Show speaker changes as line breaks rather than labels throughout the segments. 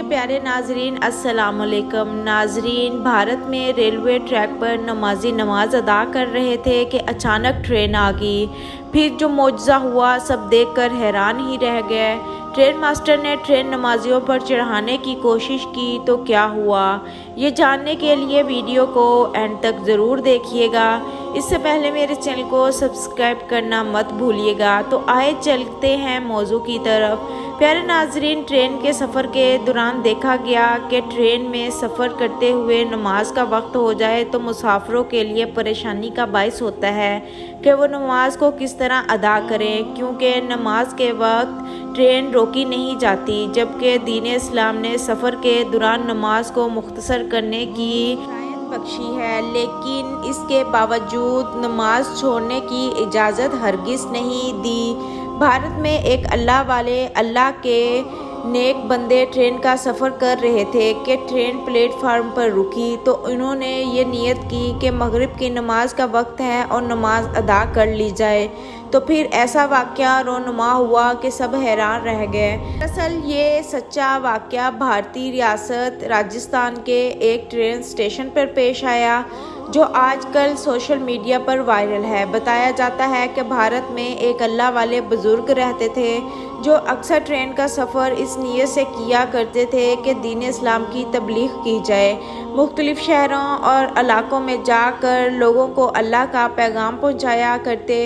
प्यारे नाजरीन, अस्सलाम वालेकुम। नाजरीन, भारत में रेलवे ट्रैक पर नमाजी नमाज अदा कर रहे थे कि अचानक ट्रेन आ गई। फिर जो मौजज़ा हुआ सब देखकर हैरान ही रह गए। ट्रेन मास्टर ने ट्रेन नमाजियों पर चढ़ाने की कोशिश की तो क्या हुआ, ये जानने के लिए वीडियो को एंड तक ज़रूर देखिएगा। इससे पहले मेरे चैनल को सब्सक्राइब करना मत भूलिएगा। तो आए चलते हैं मौजू की तरफ। प्यारे नाजरीन, ट्रेन के सफ़र के दौरान देखा गया कि ट्रेन में सफ़र करते हुए नमाज का वक्त हो जाए तो मुसाफिरों के लिए परेशानी का बायस होता है कि वो नमाज को किस तरह अदा करें, क्योंकि नमाज के वक्त ट्रेन रोकी नहीं जाती, जबकि दीन इस्लाम ने सफ़र के दौरान नमाज को मुख्तसर करने की हिदायत बख्शी है। लेकिन इसके बावजूद नमाज छोड़ने की इजाज़त हरगिज़ नहीं दी। भारत में एक अल्लाह वाले अल्लाह के नेक बंदे ट्रेन का सफ़र कर रहे थे कि ट्रेन प्लेटफार्म पर रुकी तो इन्होंने ये नियत की कि मगरिब की नमाज का वक्त है और नमाज अदा कर ली जाए। तो फिर ऐसा वाक़या रोनुमा हुआ कि सब हैरान रह गए। दरअसल ये सच्चा वाक़या भारतीय रियासत राजस्थान के एक ट्रेन स्टेशन पर पेश आया, जो आजकल सोशल मीडिया पर वायरल है। बताया जाता है कि भारत में एक अल्लाह वाले बुज़ुर्ग रहते थे जो अक्सर ट्रेन का सफ़र इस नीयत से किया करते थे कि दीन इस्लाम की तबलीग की जाए। मुख्तलिफ़ शहरों और इलाकों में जाकर लोगों को अल्लाह का पैगाम पहुंचाया करते,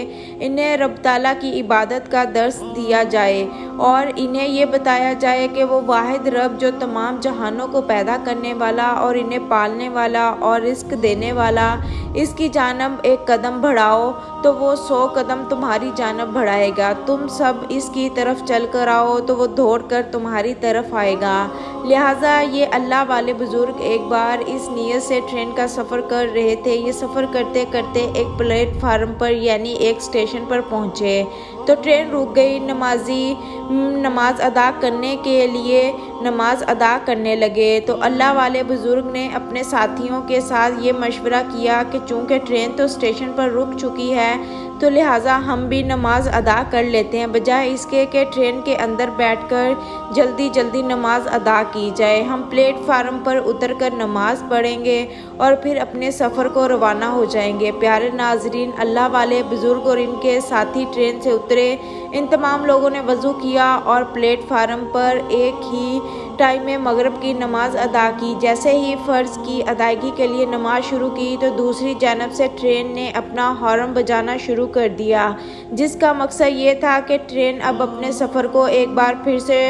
इन्हें रब ताला की इबादत का दर्स दिया जाए और इन्हें ये बताया जाए कि वो वाहिद रब जो तमाम जहानों को पैदा करने वाला और इन्हें पालने वाला और रिस्क देने वाला, इसकी जानब एक कदम बढ़ाओ तो वो 100 कदम तुम्हारी जानब बढ़ाएगा। तुम सब इसकी तरफ चल कर आओ तो वो दौड़ कर तुम्हारी तरफ आएगा। लिहाजा ये अल्लाह वाले बुज़ुर्ग एक बार इस नियत से ट्रेन का सफ़र कर रहे थे। ये सफ़र करते करते एक प्लेटफार्म पर यानी एक स्टेशन पर पहुँचे तो ट्रेन रुक गई। नमाजी नमाज अदा करने के लिए नमाज अदा करने लगे तो अल्लाह वाले बुज़ुर्ग ने अपने साथियों के साथ ये मशवरा किया कि चूँकि ट्रेन तो स्टेशन पर रुक चुकी है तो लिहाजा हम भी नमाज अदा कर लेते हैं, बजाय इसके कि ट्रेन के अंदर बैठकर जल्दी जल्दी नमाज अदा की जाए। हम प्लेटफार्म पर उतरकर नमाज पढ़ेंगे और फिर अपने सफ़र को रवाना हो जाएंगे। प्यारे नाजरीन, अल्लाह वाले बुज़ुर्ग और इनके साथी ट्रेन से उतरे। इन तमाम लोगों ने वज़ू किया और प्लेटफार्म पर एक ही टाइम में मगरिब की नमाज अदा की। जैसे ही फ़र्ज़ की अदायगी के लिए नमाज शुरू की तो दूसरी जानब से ट्रेन ने अपना हॉर्न बजाना शुरू कर दिया, जिसका मकसद ये था कि ट्रेन अब अपने सफ़र को एक बार फिर से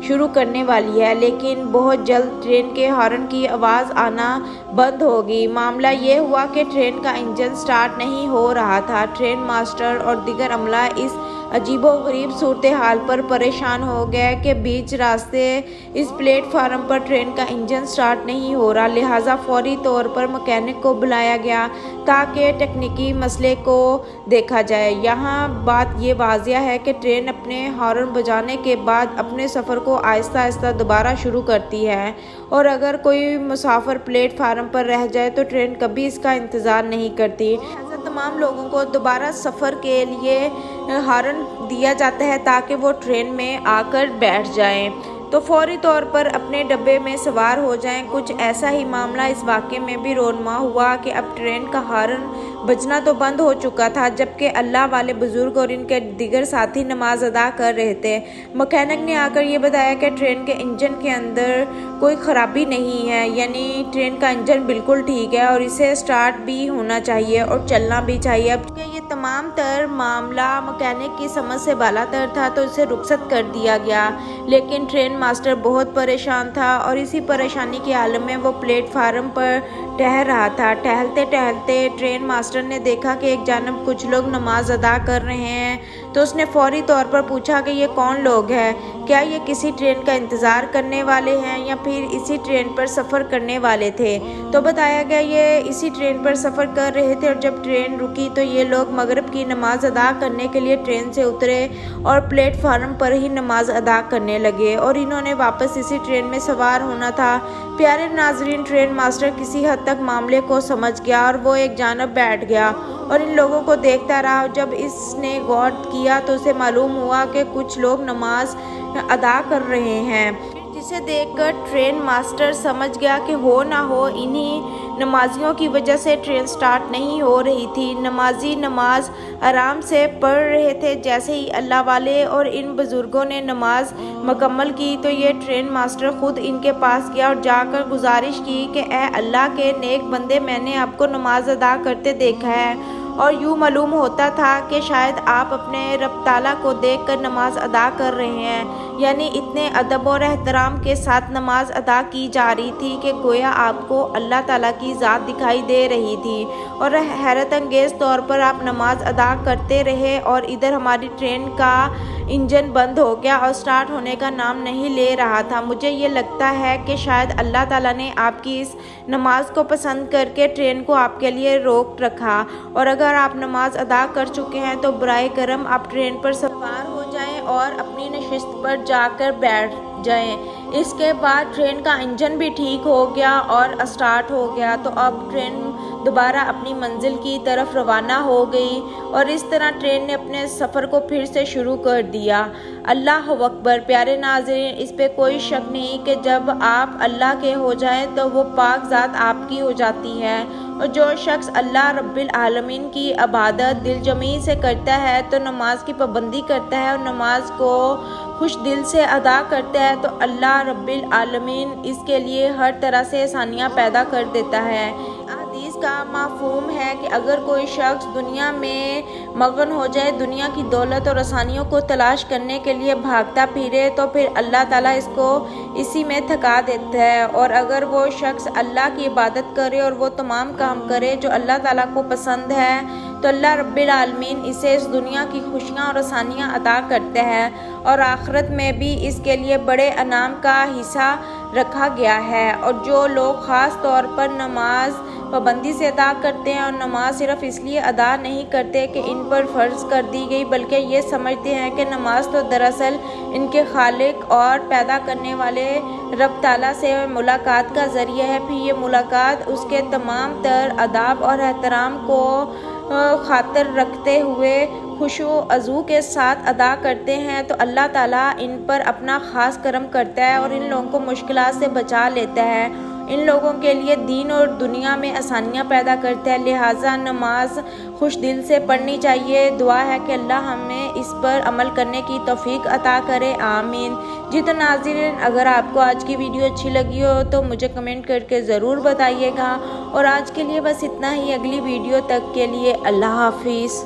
शुरू करने वाली है। लेकिन बहुत जल्द ट्रेन के हॉर्न की आवाज़ आना बंद हो गई। मामला ये हुआ कि ट्रेन का इंजन स्टार्ट नहीं हो रहा था। ट्रेन मास्टर और दीगर अमला इस अजीबोगरीब सूरत हाल पर परेशान हो गए कि बीच रास्ते इस प्लेटफार्म पर ट्रेन का इंजन स्टार्ट नहीं हो रहा। लिहाजा फौरी तौर पर मैकेनिक को बुलाया गया ताकि तकनीकी मसले को देखा जाए। यहाँ बात ये वाज़िया है कि ट्रेन अपने हॉर्न बजाने के बाद अपने सफ़र को आहिस्ता आहिस्ता दोबारा शुरू करती है और अगर कोई मुसाफिर प्लेटफार्म पर रह जाए तो ट्रेन कभी इसका इंतज़ार नहीं करती। तमाम लोगों को दोबारा सफ़र के लिए हॉर्न दिया जाता है ताकि वो ट्रेन में आकर बैठ जाएं तो फौरी तौर पर अपने डब्बे में सवार हो जाएं। कुछ ऐसा ही मामला इस वाक़े में भी रोनमा हुआ कि अब ट्रेन का हॉर्न बजना तो बंद हो चुका था, जबकि अल्लाह वाले बुज़ुर्ग और इनके दिगर साथी नमाज अदा कर रहे थे। मैकेनिक ने आकर ये बताया कि ट्रेन के इंजन के अंदर कोई ख़राबी नहीं है, यानी ट्रेन का इंजन बिल्कुल ठीक है और इसे स्टार्ट भी होना चाहिए और चलना भी चाहिए। अब ये तमाम तर मामला मैकेनिक की समझ से बालातर था तो इसे रुखसत कर दिया गया। लेकिन ट्रेन मास्टर बहुत परेशान था और इसी परेशानी के आलम में वो प्लेटफार्म पर ठहर रहा था। टहलते टहलते ट्रेन मास्टर ने देखा कि एक जानब कुछ लोग नमाज अदा कर रहे हैं तो उसने फौरी तौर पर पूछा कि ये कौन लोग हैं, क्या ये किसी ट्रेन का इंतज़ार करने वाले हैं या फिर इसी ट्रेन पर सफ़र करने वाले थे। तो बताया गया ये इसी ट्रेन पर सफ़र कर रहे थे और जब ट्रेन रुकी तो ये लोग मगरिब की नमाज अदा करने के लिए ट्रेन से उतरे और प्लेटफार्म पर ही नमाज अदा करने लगे और इन्होंने वापस इसी ट्रेन में सवार होना था। प्यारे नाजरीन, ट्रेन मास्टर किसी हद तक मामले को समझ गया और वो एक जानब बैठ गया और इन लोगों को देखता रहा। जब इसने गौर किया तो उसे मालूम हुआ कि कुछ लोग नमाज अदा कर रहे हैं। जिसे देखकर ट्रेन मास्टर समझ गया कि हो ना हो इन्हीं नमाजियों की वजह से ट्रेन स्टार्ट नहीं हो रही थी। नमाजी नमाज आराम से पढ़ रहे थे। जैसे ही अल्लाह वाले और इन बुज़ुर्गों ने नमाज मुकम्मल की तो ये ट्रेन मास्टर ख़ुद इनके पास गया और जाकर गुजारिश की कि ए अल्लाह के नेक बंदे, मैंने आपको नमाज अदा करते देखा है और यूँ मालूम होता था कि शायद आप अपने रब ताला को देखकर नमाज अदा कर रहे हैं। यानी इतने अदब और एहतराम के साथ नमाज अदा की जा रही थी कि गोया आपको अल्लाह ताला की ज़ात दिखाई दे रही थी और हैरत अंगेज़ तौर पर आप नमाज अदा करते रहे। और इधर हमारी ट्रेन का इंजन बंद हो गया और स्टार्ट होने का नाम नहीं ले रहा था। मुझे ये लगता है कि शायद अल्लाह ताला ने आपकी इस नमाज को पसंद करके ट्रेन को आपके लिए रोक रखा। और अगर आप नमाज अदा कर चुके हैं तो बराए करम आप ट्रेन पर सवार हो जाएं और अपनी नशिस्त पर जाकर बैठ जाएं। इसके बाद ट्रेन का इंजन भी ठीक हो गया और स्टार्ट हो गया। तो अब ट्रेन दोबारा अपनी मंजिल की तरफ रवाना हो गई और इस तरह ट्रेन ने अपने सफ़र को फिर से शुरू कर दिया। अल्लाह अकबर। प्यारे नाज़रीन, इस पे कोई शक नहीं कि जब आप अल्लाह के हो जाएं तो वो पाक ज़ात आपकी हो जाती है। और जो शख्स अल्लाह रब्बिल आलमीन की इबादत दिल जमी से करता है तो नमाज की पाबंदी करता है और नमाज को खुश दिल से अदा करता है तो अल्लाह रब्बिल आलमीन इसके लिए हर तरह से आसानियाँ पैदा कर देता है। हदीस का मफ़हूम है कि अगर कोई शख्स दुनिया में मगन हो जाए, दुनिया की दौलत और आसानियों को तलाश करने के लिए भागता फिरे तो फिर अल्लाह ताला इसको इसी में थका देता है। और अगर वो शख्स अल्लाह की इबादत करे और वो तमाम काम करे जो अल्लाह ताला को पसंद है तो अल्लाह रब्बिल आलमीन इसे इस दुनिया की खुशियाँ और आसानियाँ अता करते हैं और आखिरत में भी इसके लिए बड़े इनाम का हिस्सा रखा गया है। और जो लोग ख़ास तौर पर नमाज पाबंदी से अदा करते हैं और नमाज सिर्फ इसलिए अदा नहीं करते कि इन पर फ़र्ज़ कर दी गई, बल्कि ये समझते हैं कि नमाज तो दरअसल इनके खालिक और पैदा करने वाले रब ताला से मुलाकात का ज़रिया है। फिर ये मुलाकात उसके तमाम तर अदाब और एहतराम को खातिर रखते हुए खुशू अज़ू के साथ अदा करते हैं तो अल्लाह ताला इन पर अपना ख़ास करम करता है और इन लोगों को मुश्किलात से बचा लेता है। इन लोगों के लिए दीन और दुनिया में आसानियाँ पैदा करता है। लिहाजा नमाज खुश दिल से पढ़नी चाहिए। दुआ है कि अल्लाह हमें इस पर अमल करने की तौफीक अता करे, आमीन। जी तो नाज़रीन, अगर आपको आज की वीडियो अच्छी लगी हो तो मुझे कमेंट करके ज़रूर बताइएगा। और आज के लिए बस इतना ही। अगली वीडियो तक के लिए अल्लाह हाफिज़।